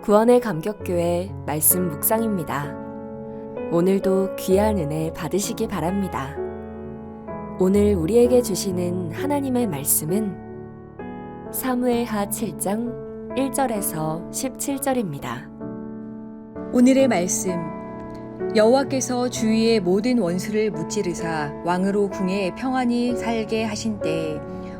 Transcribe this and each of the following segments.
구원의 감격교회 말씀 묵상입니다. 오늘도 귀한 은혜 받으시기 바랍니다. 오늘 우리에게 주시는 하나님의 말씀은 사무엘하 7장 1절에서 17절입니다. 오늘의 말씀, 여호와께서 주위의 모든 원수를 무찌르사 왕으로 궁에 평안히 살게 하신 때에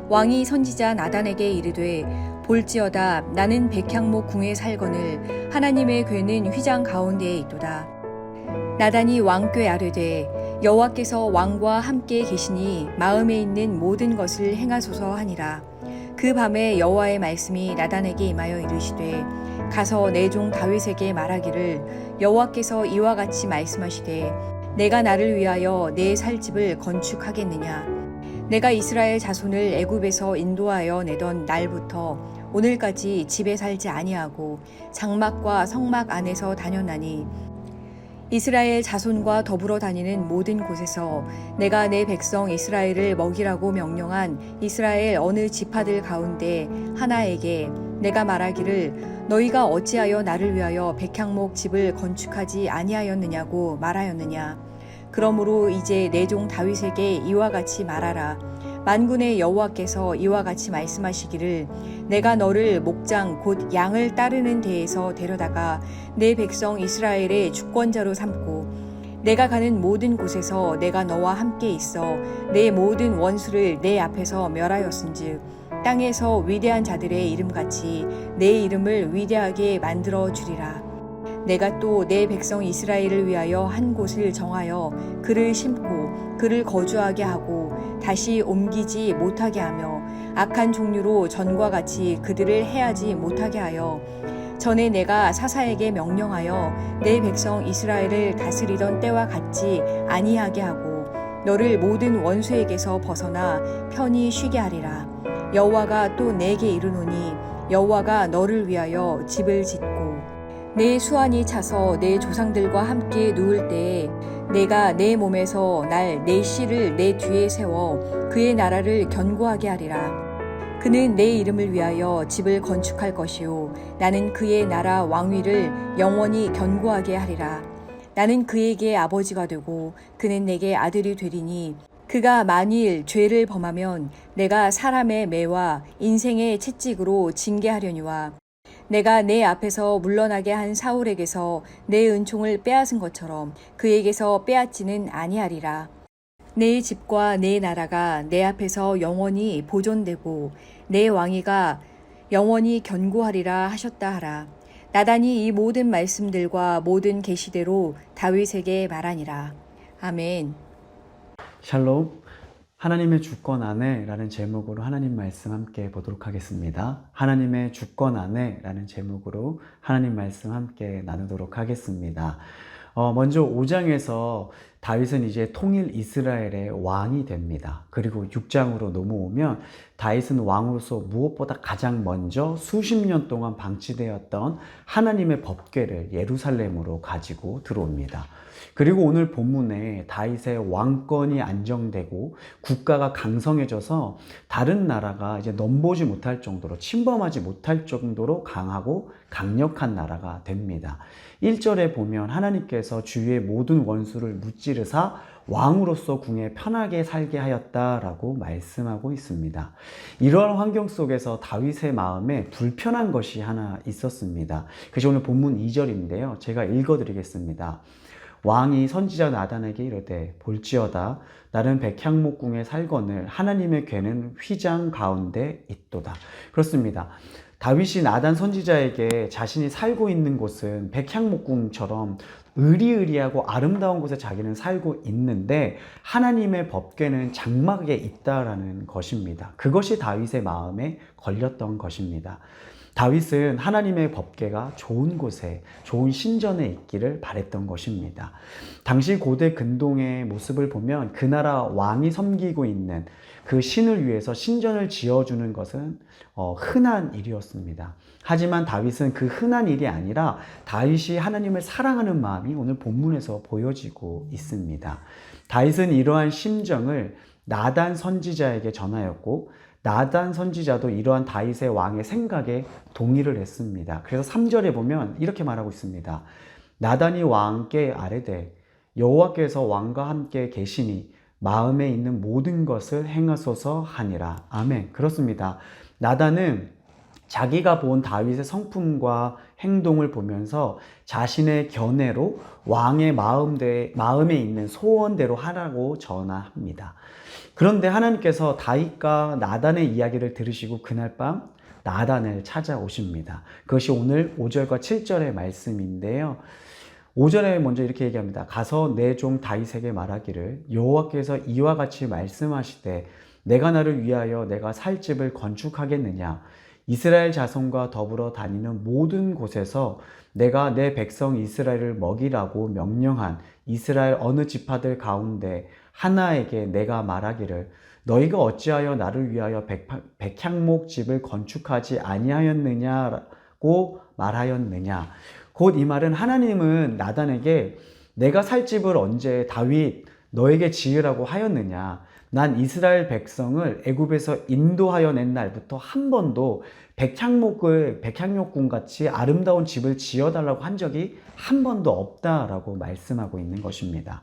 왕이 선지자 나단에게 이르되 볼지어다 나는 백향목 궁에 살거늘 하나님의 궤는 휘장 가운데에 있도다. 나단이 왕께 아뢰되 여호와께서 왕과 함께 계시니 마음에 있는 모든 것을 행하소서 하니라. 그 밤에 여호와의 말씀이 나단에게 임하여 이르시되 가서 내 종 다윗에게 말하기를 여호와께서 이와 같이 말씀하시되 내가 나를 위하여 내 살 집을 건축하겠느냐. 내가 이스라엘 자손을 애굽에서 인도하여 내던 날부터 오늘까지 집에 살지 아니하고 장막과 성막 안에서 다녔나니 이스라엘 자손과 더불어 다니는 모든 곳에서 내가 내 백성 이스라엘을 먹이라고 명령한 이스라엘 어느 지파들 가운데 하나에게 내가 말하기를 너희가 어찌하여 나를 위하여 백향목 집을 건축하지 아니하였느냐고 말하였느냐. 그러므로 이제 내 종 다윗에게 이와 같이 말하라. 만군의 여호와께서 이와 같이 말씀하시기를 내가 너를 목장 곧 양을 따르는 데에서 데려다가 내 백성 이스라엘의 주권자로 삼고 내가 가는 모든 곳에서 내가 너와 함께 있어 내 모든 원수를 내 앞에서 멸하였은즉 땅에서 위대한 자들의 이름같이 내 이름을 위대하게 만들어 주리라. 내가 또 내 백성 이스라엘을 위하여 한 곳을 정하여 그를 심고 그를 거주하게 하고 다시 옮기지 못하게 하며 악한 종류로 전과 같이 그들을 해하지 못하게 하여 전에 내가 사사에게 명령하여 내 백성 이스라엘을 다스리던 때와 같지 아니하게 하고 너를 모든 원수에게서 벗어나 편히 쉬게 하리라. 여호와가 또 내게 이르노니 여호와가 너를 위하여 집을 짓고 내 수완이 차서 내 조상들과 함께 누울 때에 내가 내 몸에서 날 내 씨를 내 뒤에 세워 그의 나라를 견고하게 하리라. 그는 내 이름을 위하여 집을 건축할 것이요 나는 그의 나라 왕위를 영원히 견고하게 하리라. 나는 그에게 아버지가 되고 그는 내게 아들이 되리니 그가 만일 죄를 범하면 내가 사람의 매와 인생의 채찍으로 징계하려니와 내가 내 앞에서 물러나게 한 사울에게서 내 은총을 빼앗은 것처럼 그에게서 빼앗지는 아니하리라. 내 집과 내 나라가 내 앞에서 영원히 보존되고 내 왕위가 영원히 견고하리라 하셨다 하라. 나단이 이 모든 말씀들과 모든 계시대로 다윗에게 말하니라. 아멘. 샬롬, 하나님의 주권 안에 라는 제목으로 하나님 말씀 함께 보도록 하겠습니다. 하나님의 주권 안에 라는 제목으로 하나님 말씀 함께 나누도록 하겠습니다. 먼저 5장에서 다윗은 이제 통일 이스라엘의 왕이 됩니다. 그리고 6장으로 넘어오면 다윗은 왕으로서 무엇보다 가장 먼저 수십 년 동안 방치되었던 하나님의 법궤를 예루살렘으로 가지고 들어옵니다. 그리고 오늘 본문에 다윗의 왕권이 안정되고 국가가 강성해져서 다른 나라가 이제 넘보지 못할 정도로 침범하지 못할 정도로 강하고 강력한 나라가 됩니다. 1절에 보면 하나님께서 주위의 모든 원수를 무찌르사 왕으로서 궁에 편하게 살게 하였다라고 말씀하고 있습니다. 이러한 환경 속에서 다윗의 마음에 불편한 것이 하나 있었습니다. 그것이 오늘 본문 2절인데요. 제가 읽어드리겠습니다. 왕이 선지자 나단에게 이르되 볼지어다 나는 백향목 궁에 살거늘 하나님의 궤는 휘장 가운데 있도다. 그렇습니다. 다윗이 나단 선지자에게 자신이 살고 있는 곳은 백향목 궁처럼 의리의리하고 아름다운 곳에 자기는 살고 있는데 하나님의 법궤는 장막에 있다라는 것입니다. 그것이 다윗의 마음에 걸렸던 것입니다. 다윗은 하나님의 법궤가 좋은 곳에 좋은 신전에 있기를 바랬던 것입니다. 당시 고대 근동의 모습을 보면 그 나라 왕이 섬기고 있는 그 신을 위해서 신전을 지어주는 것은 흔한 일이었습니다. 하지만 다윗은 그 흔한 일이 아니라 다윗이 하나님을 사랑하는 마음이 오늘 본문에서 보여지고 있습니다. 다윗은 이러한 심정을 나단 선지자에게 전하였고 나단 선지자도 이러한 다윗의 왕의 생각에 동의를 했습니다. 그래서 3절에 보면 이렇게 말하고 있습니다. 나단이 왕께 아뢰되 여호와께서 왕과 함께 계시니 마음에 있는 모든 것을 행하소서 하니라. 아멘. 그렇습니다. 나단은 자기가 본 다윗의 성품과 행동을 보면서 자신의 견해로 왕의 마음에 있는 소원대로 하라고 전합니다. 그런데 하나님께서 다윗과 나단의 이야기를 들으시고 그날 밤 나단을 찾아오십니다. 그것이 오늘 5절과 7절의 말씀인데요. 5절에 먼저 이렇게 얘기합니다. 가서 내 종 다윗에게 말하기를 여호와께서 이와 같이 말씀하시되 내가 나를 위하여 내가 살 집을 건축하겠느냐. 이스라엘 자손과 더불어 다니는 모든 곳에서 내가 내 백성 이스라엘을 먹이라고 명령한 이스라엘 어느 지파들 가운데 하나에게 내가 말하기를 너희가 어찌하여 나를 위하여 백향목 집을 건축하지 아니하였느냐고 말하였느냐. 곧 이 말은 하나님은 나단에게 내가 살 집을 언제 다윗 너에게 지으라고 하였느냐. 난 이스라엘 백성을 애굽에서 인도하여 낸 날부터 한 번도 백향목군 같이 아름다운 집을 지어달라고 한 적이 한 번도 없다라고 말씀하고 있는 것입니다.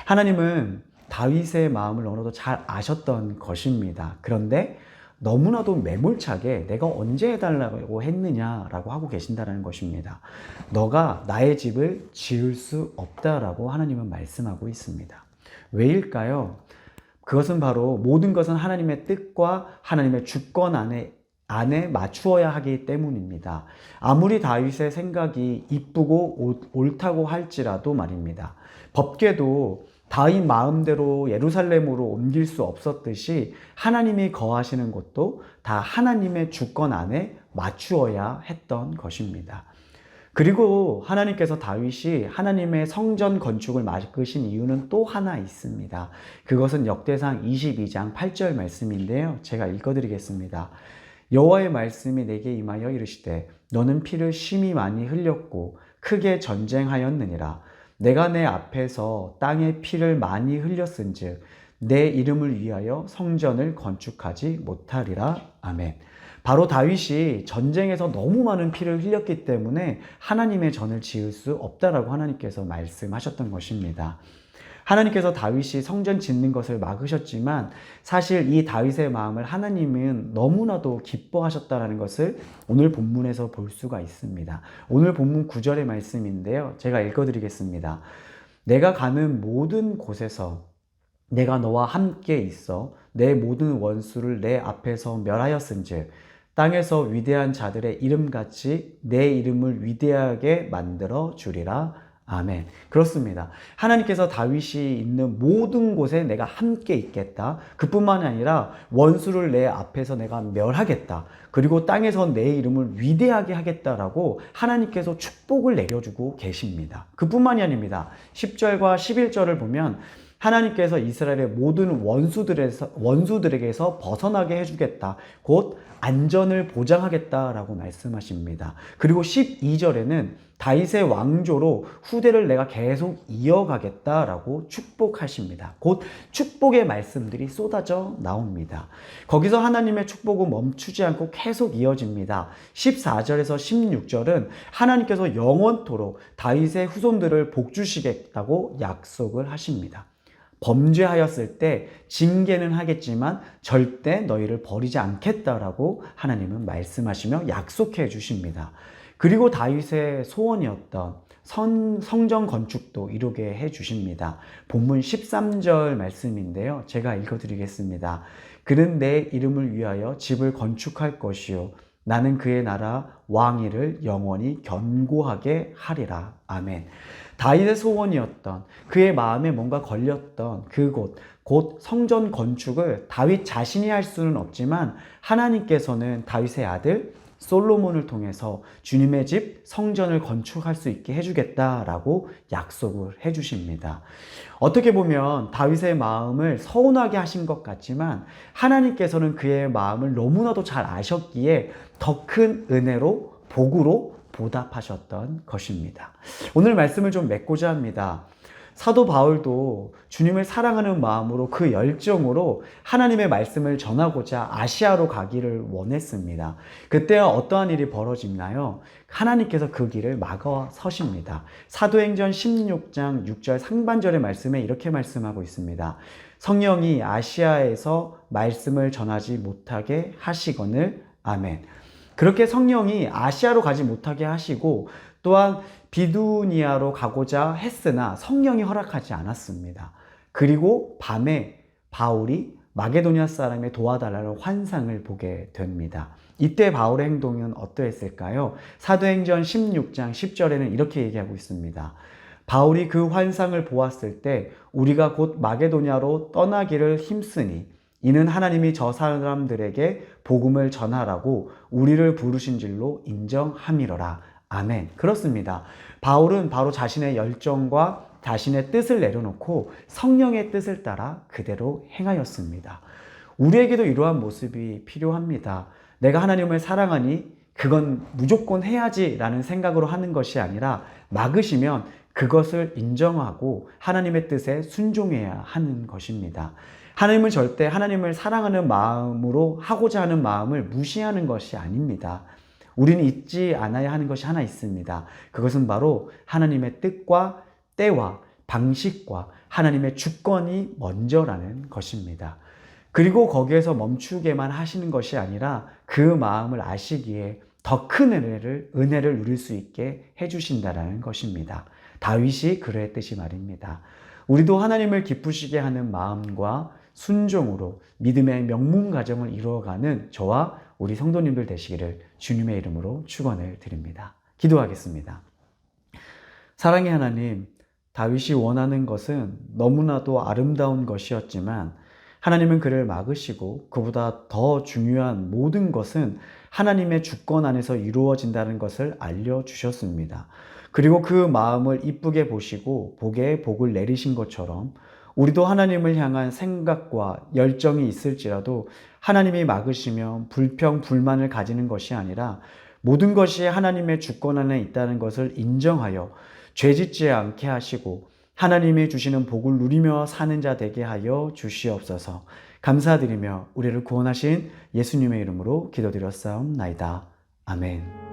하나님은 다윗의 마음을 너무나도 잘 아셨던 것입니다. 그런데 너무나도 매몰차게 내가 언제 해달라고 했느냐라고 하고 계신다는 것입니다. 너가 나의 집을 지을 수 없다라고 하나님은 말씀하고 있습니다. 왜일까요? 그것은 바로 모든 것은 하나님의 뜻과 하나님의 주권 안에 맞추어야 하기 때문입니다. 아무리 다윗의 생각이 이쁘고 옳다고 할지라도 말입니다. 법궤도 다윗 마음대로 예루살렘으로 옮길 수 없었듯이 하나님이 거하시는 곳도 다 하나님의 주권 안에 맞추어야 했던 것입니다. 그리고 하나님께서 다윗이 하나님의 성전 건축을 맡으신 이유는 또 하나 있습니다. 그것은 역대상 22장 8절 말씀인데요. 제가 읽어드리겠습니다. 여호와의 말씀이 내게 임하여 이르시되 너는 피를 심히 많이 흘렸고 크게 전쟁하였느니라. 내가 내 앞에서 땅에 피를 많이 흘렸은즉 내 이름을 위하여 성전을 건축하지 못하리라. 아멘. 바로 다윗이 전쟁에서 너무 많은 피를 흘렸기 때문에 하나님의 전을 지을 수 없다라고 하나님께서 말씀하셨던 것입니다. 하나님께서 다윗이 성전 짓는 것을 막으셨지만 사실 이 다윗의 마음을 하나님은 너무나도 기뻐하셨다는 것을 오늘 본문에서 볼 수가 있습니다. 오늘 본문 9절의 말씀인데요. 제가 읽어드리겠습니다. 내가 가는 모든 곳에서 내가 너와 함께 있어 내 모든 원수를 내 앞에서 멸하였은즉 땅에서 위대한 자들의 이름같이 내 이름을 위대하게 만들어 주리라. 아멘. 그렇습니다. 하나님께서 다윗이 있는 모든 곳에 내가 함께 있겠다. 그뿐만이 아니라 원수를 내 앞에서 내가 멸하겠다. 그리고 땅에서 내 이름을 위대하게 하겠다라고 하나님께서 축복을 내려주고 계십니다. 그뿐만이 아닙니다. 10절과 11절을 보면 하나님께서 이스라엘의 모든 원수들에게서 벗어나게 해주겠다. 곧 안전을 보장하겠다라고 말씀하십니다. 그리고 12절에는 다윗의 왕조로 후대를 내가 계속 이어가겠다라고 축복하십니다. 곧 축복의 말씀들이 쏟아져 나옵니다. 거기서 하나님의 축복은 멈추지 않고 계속 이어집니다. 14절에서 16절은 하나님께서 영원토록 다윗의 후손들을 복주시겠다고 약속을 하십니다. 범죄하였을 때 징계는 하겠지만 절대 너희를 버리지 않겠다라고 하나님은 말씀하시며 약속해 주십니다. 그리고 다윗의 소원이었던 성전 건축도 이루게 해 주십니다. 본문 13절 말씀인데요. 제가 읽어드리겠습니다. 그는 내 이름을 위하여 집을 건축할 것이요 나는 그의 나라 왕위를 영원히 견고하게 하리라. 아멘. 다윗의 소원이었던 그의 마음에 뭔가 걸렸던 그곳 곧 성전 건축을 다윗 자신이 할 수는 없지만 하나님께서는 다윗의 아들 솔로몬을 통해서 주님의 집 성전을 건축할 수 있게 해주겠다라고 약속을 해주십니다. 어떻게 보면 다윗의 마음을 서운하게 하신 것 같지만 하나님께서는 그의 마음을 너무나도 잘 아셨기에 더 큰 은혜로 복으로 보답하셨던 것입니다. 오늘 말씀을 좀 맺고자 합니다. 사도 바울도 주님을 사랑하는 마음으로 그 열정으로 하나님의 말씀을 전하고자 아시아로 가기를 원했습니다. 그때 어떠한 일이 벌어지나요? 하나님께서 그 길을 막아서십니다. 사도행전 16장 6절 상반절의 말씀에 이렇게 말씀하고 있습니다. 성령이 아시아에서 말씀을 전하지 못하게 하시거늘 아멘. 그렇게 성령이 아시아로 가지 못하게 하시고 또한 비두니아로 가고자 했으나 성령이 허락하지 않았습니다. 그리고 밤에 바울이 마게도니아 사람의 도와달라는 환상을 보게 됩니다. 이때 바울의 행동은 어떠했을까요? 사도행전 16장 10절에는 이렇게 얘기하고 있습니다. 바울이 그 환상을 보았을 때 우리가 곧 마게도니아로 떠나기를 힘쓰니 이는 하나님이 저 사람들에게 복음을 전하라고 우리를 부르신 줄로 인정함이로라. 아멘. 그렇습니다. 바울은 바로 자신의 열정과 자신의 뜻을 내려놓고 성령의 뜻을 따라 그대로 행하였습니다. 우리에게도 이러한 모습이 필요합니다. 내가 하나님을 사랑하니 그건 무조건 해야지 라는 생각으로 하는 것이 아니라 막으시면 그것을 인정하고 하나님의 뜻에 순종해야 하는 것입니다. 하나님은 절대 하나님을 사랑하는 마음으로 하고자 하는 마음을 무시하는 것이 아닙니다. 우리는 잊지 않아야 하는 것이 하나 있습니다. 그것은 바로 하나님의 뜻과 때와 방식과 하나님의 주권이 먼저라는 것입니다. 그리고 거기에서 멈추게만 하시는 것이 아니라 그 마음을 아시기에 더 큰 은혜를 누릴 수 있게 해주신다는 것입니다. 다윗이 그랬듯이 말입니다. 우리도 하나님을 기쁘시게 하는 마음과 순종으로 믿음의 명문 가정을 이루어가는 저와 우리 성도님들 되시기를 주님의 이름으로 축원을 드립니다. 기도하겠습니다. 사랑의 하나님, 다윗이 원하는 것은 너무나도 아름다운 것이었지만 하나님은 그를 막으시고 그보다 더 중요한 모든 것은 하나님의 주권 안에서 이루어진다는 것을 알려주셨습니다. 그리고 그 마음을 이쁘게 보시고 복에 복을 내리신 것처럼 우리도 하나님을 향한 생각과 열정이 있을지라도 하나님이 막으시면 불평, 불만을 가지는 것이 아니라 모든 것이 하나님의 주권 안에 있다는 것을 인정하여 죄짓지 않게 하시고 하나님이 주시는 복을 누리며 사는 자 되게 하여 주시옵소서. 감사드리며 우리를 구원하신 예수님의 이름으로 기도드렸사옵나이다. 아멘.